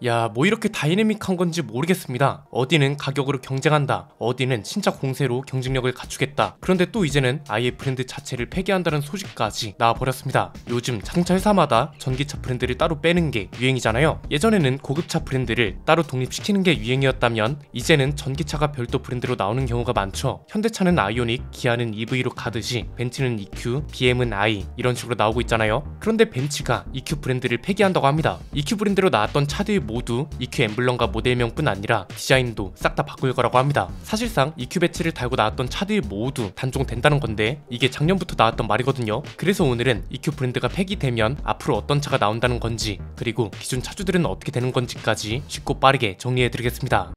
야, 뭐 이렇게 다이내믹한 건지 모르겠습니다. 어디는 가격으로 경쟁한다, 어디는 진짜 공세로 경쟁력을 갖추겠다. 그런데 또 이제는 아예 브랜드 자체를 폐기한다는 소식까지 나와버렸습니다. 요즘 자동차 회사마다 전기차 브랜드를 따로 빼는 게 유행이잖아요. 예전에는 고급차 브랜드를 따로 독립시키는 게 유행이었다면 이제는 전기차가 별도 브랜드로 나오는 경우가 많죠. 현대차는 아이오닉, 기아는 EV로 가듯이 벤츠는 EQ, BM은 i 이런 식으로 나오고 있잖아요. 그런데 벤츠가 EQ 브랜드를 폐기한다고 합니다. EQ 브랜드로 나왔던 차들 모두 EQ 엠블럼과 모델명뿐 아니라 디자인도 싹 다 바꿀 거라고 합니다. 사실상 EQ 배치를 달고 나왔던 차들 모두 단종된다는 건데 이게 작년부터 나왔던 말이거든요. 그래서 오늘은 EQ 브랜드가 폐기되면 앞으로 어떤 차가 나온다는 건지, 그리고 기존 차주들은 어떻게 되는 건지까지 쉽고 빠르게 정리해드리겠습니다.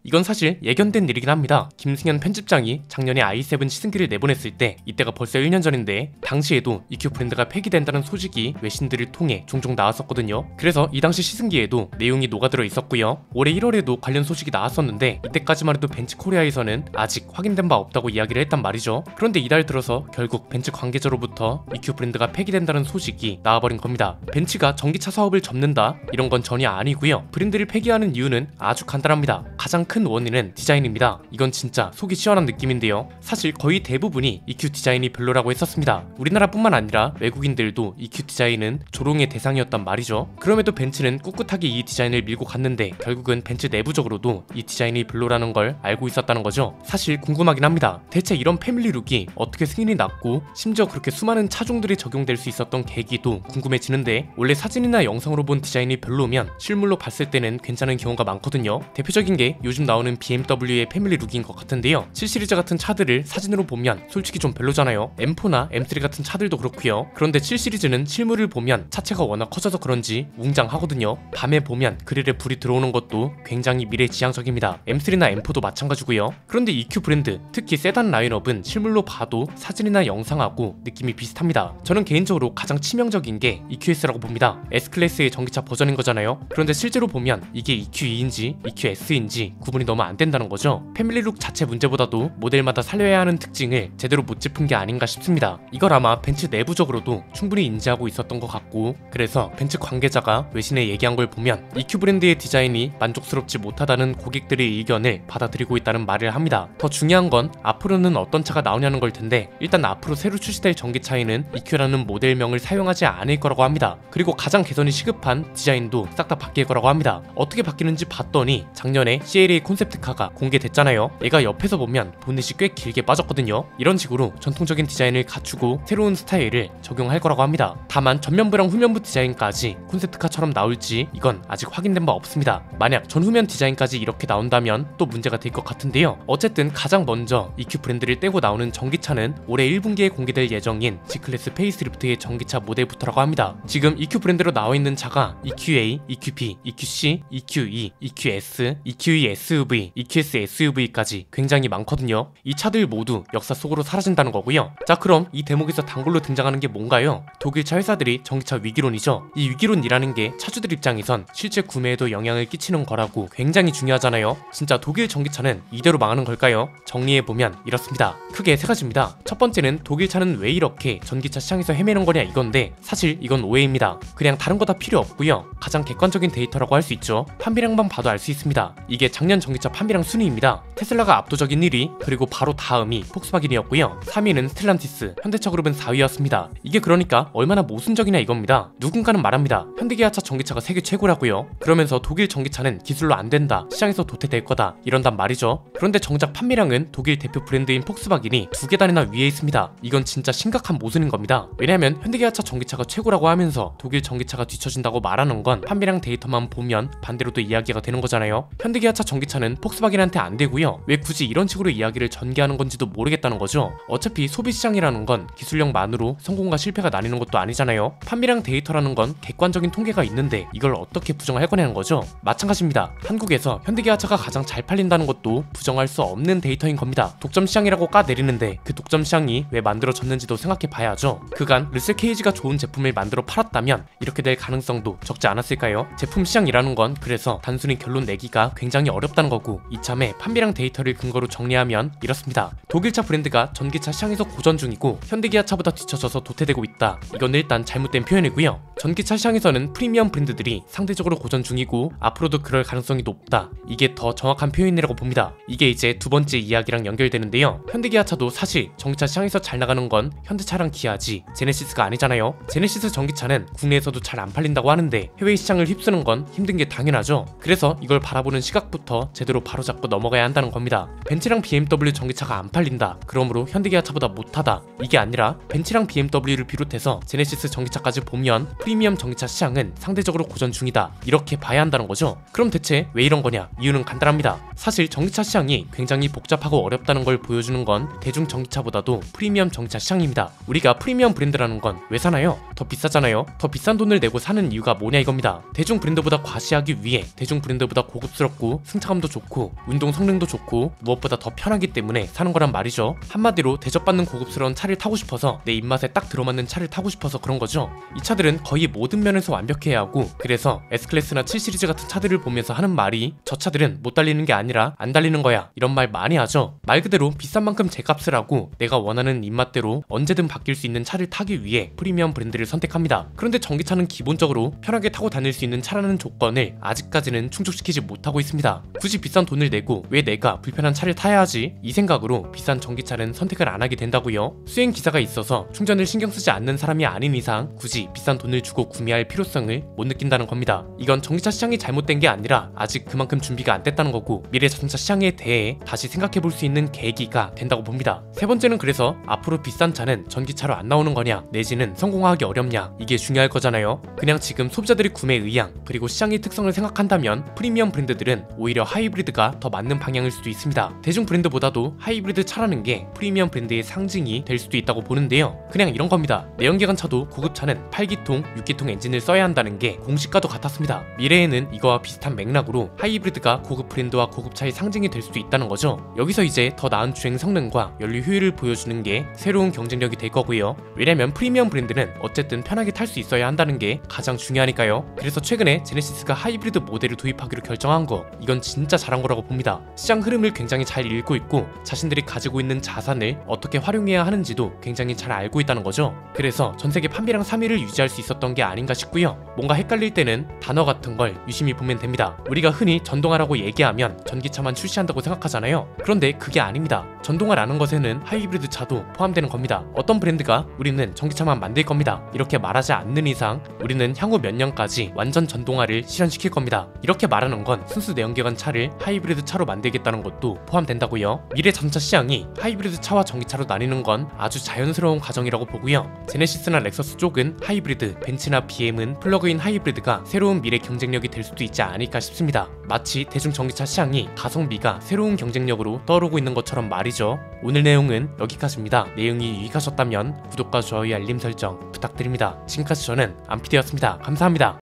이건 사실 예견된 일이긴 합니다. 김승현 편집장이 작년에 i7 시승기를 내보냈을 때, 이때가 벌써 1년 전인데 당시에도 EQ 브랜드가 폐기된다는 소식이 외신들을 통해 종종 나왔었거든요. 그래서 이 당시 시승기에도 내용이 녹아들어 있었고요. 올해 1월에도 관련 소식이 나왔었는데 이때까지만 해도 벤츠 코리아에서는 아직 확인된 바 없다고 이야기를 했단 말이죠. 그런데 이달 들어서 결국 벤츠 관계자로부터 EQ 브랜드가 폐기된다는 소식이 나와버린 겁니다. 벤츠가 전기차 사업을 접는다, 이런 건 전혀 아니고요. 브랜드를 폐기하는 이유는 아주 간단합니다. 가장 큰 원인은 디자인입니다. 이건 진짜 속이 시원한 느낌인데요. 사실 거의 대부분이 EQ 디자인이 별로라고 했었습니다. 우리나라뿐만 아니라 외국인들도 EQ 디자인은 조롱의 대상이었단 말이죠. 그럼에도 벤츠는 꿋꿋하게 이 디자인을 밀고 갔는데 결국은 벤츠 내부적으로도 이 디자인이 별로라는 걸 알고 있었다는 거죠. 사실 궁금하긴 합니다. 대체 이런 패밀리 룩이 어떻게 승인이 났고 심지어 그렇게 수많은 차종들이 적용될 수 있었던 계기도 궁금해지는데, 원래 사진이나 영상으로 본 디자인이 별로면 실물로 봤을 때는 괜찮은 경우가 많거든요. 대표적인 게 요즘 나오는 BMW의 패밀리 룩인 것 같은데요. 7시리즈 같은 차들을 사진으로 보면 솔직히 좀 별로잖아요. M4나 M3 같은 차들도 그렇고요. 그런데 7시리즈는 실물을 보면 차체가 워낙 커져서 그런지 웅장하거든요. 밤에 보면 그릴에 불이 들어오는 것도 굉장히 미래지향적입니다. M3나 M4도 마찬가지고요. 그런데 EQ 브랜드, 특히 세단 라인업은 실물로 봐도 사진이나 영상하고 느낌이 비슷합니다. 저는 개인적으로 가장 치명적인 게 EQS라고 봅니다. S클래스의 전기차 버전인 거잖아요. 그런데 실제로 보면 이게 EQE인지 EQS인지 구분이 너무 안 된다는 거죠. 패밀리룩 자체 문제보다도 모델마다 살려야 하는 특징을 제대로 못 짚은 게 아닌가 싶습니다. 이걸 아마 벤츠 내부적으로도 충분히 인지하고 있었던 것 같고, 그래서 벤츠 관계자가 외신에 얘기한 걸 보면 EQ 브랜드의 디자인이 만족스럽지 못하다는 고객들의 의견을 받아들이고 있다는 말을 합니다. 더 중요한 건 앞으로는 어떤 차가 나오냐는 걸 텐데, 일단 앞으로 새로 출시될 전기차에는 EQ라는 모델명을 사용하지 않을 거라고 합니다. 그리고 가장 개선이 시급한 디자인도 싹 다 바뀔 거라고 합니다. 어떻게 바뀌는지 봤더니 작년에 CLA 콘셉트카가 공개됐잖아요. 얘가 옆에서 보면 보넷이 꽤 길게 빠졌거든요. 이런 식으로 전통적인 디자인을 갖추고 새로운 스타일을 적용할 거라고 합니다. 다만 전면부랑 후면부 디자인까지 콘셉트카처럼 나올지 이건 아직 확인된 바 없습니다. 만약 전후면 디자인까지 이렇게 나온다면 또 문제가 될 것 같은데요. 어쨌든 가장 먼저 EQ 브랜드를 떼고 나오는 전기차는 올해 1분기에 공개될 예정인 G클래스 페이스리프트의 전기차 모델부터라고 합니다. 지금 EQ 브랜드로 나와 있는 차가 EQA, EQB, EQC, EQE, EQS, EQE SUV, EQS SUV까지 굉장히 많거든요. 이 차들 모두 역사 속으로 사라진다는 거고요. 자, 그럼 이 대목에서 단골로 등장하는 게 뭔가요? 독일차 회사들이 전기차 위기론이죠. 이 위기론이라는 게 차주들 입장에선 실제 구매에도 영향을 끼치는 거라고 굉장히 중요하잖아요. 진짜 독일 전기차는 이대로 망하는 걸까요? 정리해보면 이렇습니다. 크게 세 가지입니다. 첫 번째는 독일차는 왜 이렇게 전기차 시장에서 헤매는 거냐 이건데, 사실 이건 오해입니다. 그냥 다른 거 다 필요 없고요. 가장 객관적인 데이터라고 할 수 있죠. 판매량만 봐도 알 수 있습니다. 이게 작년 전기차 판매량 순위입니다. 테슬라가 압도적인 1위, 그리고 바로 다음이 폭스바겐이었고요. 3위는 스텔란티스, 현대차 그룹은 4위였습니다. 이게 그러니까 얼마나 모순적이냐 이겁니다. 누군가는 말합니다. 현대기아차 전기차가 세계 최고라고요. 그러면서 독일 전기차는 기술로 안 된다, 시장에서 도태될 거다, 이런단 말이죠. 그런데 정작 판매량은 독일 대표 브랜드인 폭스바겐이 2계단이나 위에 있습니다. 이건 진짜 심각한 모순인 겁니다. 왜냐면 현대기아차 전기차가 최고라고 하면서 독일 전기차가 뒤처진다고 말하는 건 판매량 데이터만 보면 반대로도 이야기가 되는 거잖아요. 현대기아차 전기차 전기차는 폭스바겐한테 안 되고요. 왜 굳이 이런 식으로 이야기를 전개하는 건지도 모르겠다는 거죠. 어차피 소비시장이라는 건 기술력만으로 성공과 실패가 나뉘는 것도 아니잖아요. 판매량 데이터라는 건 객관적인 통계가 있는데 이걸 어떻게 부정할 거냐는 거죠. 마찬가지입니다. 한국에서 현대기아차가 가장 잘 팔린다는 것도 부정할 수 없는 데이터인 겁니다. 독점 시장이라고 까내리는데 그 독점 시장이 왜 만들어졌는지도 생각해 봐야죠. 그간 르셀 케이지가 좋은 제품을 만들어 팔았다면 이렇게 될 가능성도 적지 않았을까요? 제품 시장이라는 건 그래서 단순히 결론 내기가 굉장히 어렵다는 거고, 이참에 판매량 데이터를 근거로 정리하면 이렇습니다. 독일차 브랜드가 전기차 시장에서 고전 중이고 현대기아차보다 뒤처져서 도태되고 있다. 이건 일단 잘못된 표현이고요. 전기차 시장에서는 프리미엄 브랜드들이 상대적으로 고전 중이고 앞으로도 그럴 가능성이 높다. 이게 더 정확한 표현이라고 봅니다. 이게 이제 두 번째 이야기랑 연결되는데요. 현대기아차도 사실 전기차 시장에서 잘 나가는 건 현대차랑 기아지 제네시스가 아니잖아요. 제네시스 전기차는 국내에서도 잘 안 팔린다고 하는데 해외 시장을 휩쓰는 건 힘든 게 당연하죠. 그래서 이걸 바라보는 시각부터 제대로 바로잡고 넘어가야 한다는 겁니다. 벤츠랑 BMW 전기차가 안 팔린다, 그러므로 현대기아차보다 못하다, 이게 아니라 벤츠랑 BMW를 비롯해서 제네시스 전기차까지 보면 프리미엄 전기차 시장은 상대적으로 고전 중이다, 이렇게 봐야 한다는 거죠. 그럼 대체 왜 이런 거냐? 이유는 간단합니다. 사실 전기차 시장이 굉장히 복잡하고 어렵다는 걸 보여주는 건 대중 전기차보다도 프리미엄 전기차 시장입니다. 우리가 프리미엄 브랜드라는 건 왜 사나요? 더 비싸잖아요. 더 비싼 돈을 내고 사는 이유가 뭐냐 이겁니다. 대중 브랜드보다 과시하기 위해 대중 브랜드보다 고급스럽고 승차감도 좋고 운동 성능도 좋고 무엇보다 더 편하기 때문에 사는 거란 말이죠. 한마디로 대접받는 고급스러운 차를 타고 싶어서, 내 입맛에 딱 들어맞는 차를 타고 싶어서 그런 거죠. 이 차들은 거의 모든 면에서 완벽해야 하고, 그래서 S클래스나 7시리즈 같은 차들을 보면서 하는 말이 저 차들은 못 달리는 게 아니라 안 달리는 거야, 이런 말 많이 하죠. 말 그대로 비싼 만큼 제값을 하고 내가 원하는 입맛대로 언제든 바뀔 수 있는 차를 타기 위해 프리미엄 브랜드를 선택합니다. 그런데 전기차는 기본적으로 편하게 타고 다닐 수 있는 차라는 조건을 아직까지는 충족시키지 못하고 있습니다. 굳이 비싼 돈을 내고 왜 내가 불편한 차를 타야 하지? 이 생각으로 비싼 전기차는 선택을 안 하게 된다고요. 수행 기사가 있어서 충전을 신경 쓰지 않는 사람이 아닌 이상 굳이 비싼 돈을 주고 구매할 필요성을 못 느낀다는 겁니다. 이건 전기차 시장이 잘못된 게 아니라 아직 그만큼 준비가 안 됐다는 거고, 미래 자동차 시장에 대해 다시 생각해 볼 수 있는 계기가 된다고 봅니다. 세 번째는 그래서 앞으로 비싼 차는 전기차로 안 나오는 거냐, 내지는 성공하기 어렵냐, 이게 중요할 거잖아요. 그냥 지금 소비자들의 구매 의향 그리고 시장의 특성을 생각한다면 프리미엄 브랜드들은 오히려 하이브리드가 더 맞는 방향일 수도 있습니다. 대중 브랜드보다도 하이브리드 차라는 게 프리미엄 브랜드의 상징이 될 수도 있다고 보는데요. 그냥 이런 겁니다. 내연기관 차도 고급차는 8기통, 6기통 엔진을 써야 한다는 게 공식과도 같았습니다. 미래에는 이거와 비슷한 맥락으로 하이브리드가 고급 브랜드와 고급차의 상징이 될 수도 있다는 거죠. 여기서 이제 더 나은 주행 성능과 연료 효율을 보여주는 게 새로운 경쟁력이 될 거고요. 왜냐면 프리미엄 브랜드는 어쨌든 편하게 탈 수 있어야 한다는 게 가장 중요하니까요. 그래서 최근에 제네시스가 하이브리드 모델을 도입하기로 결정한 거, 이건 진짜 잘한 거라고 봅니다. 시장 흐름을 굉장히 잘 읽고 있고 자신들이 가지고 있는 자산을 어떻게 활용해야 하는지도 굉장히 잘 알고 있다는 거죠. 그래서 전세계 판매량 3위를 유지할 수 있었던 게 아닌가 싶고요. 뭔가 헷갈릴 때는 단어 같은 걸 유심히 보면 됩니다. 우리가 흔히 전동화라고 얘기하면 전기차만 출시한다고 생각하잖아요. 그런데 그게 아닙니다. 전동화라는 것에는 하이브리드 차도 포함되는 겁니다. 어떤 브랜드가 우리는 전기차만 만들 겁니다, 이렇게 말하지 않는 이상 우리는 향후 몇 년까지 완전 전동화를 실현시킬 겁니다. 이렇게 말하는 건 순수 내연기관 차를 하이브리드 차로 만들겠다는 것도 포함된다고요. 미래 자동차 시장이 하이브리드 차와 전기차로 나뉘는 건 아주 자연스러운 과정이라고 보고요. 제네시스나 렉서스 쪽은 하이브리드, 벤츠나 BM은 플러그인 하이브리드가 새로운 미래 경쟁력이 될 수도 있지 않을까 싶습니다. 마치 대중 전기차 시장이 가성비가 새로운 경쟁력으로 떠오르고 있는 것처럼 말이죠. 오늘 내용은 여기까지입니다. 내용이 유익하셨다면 구독과 좋아요, 알림 설정 부탁드립니다. 지금까지 저는 안피디였습니다. 감사합니다.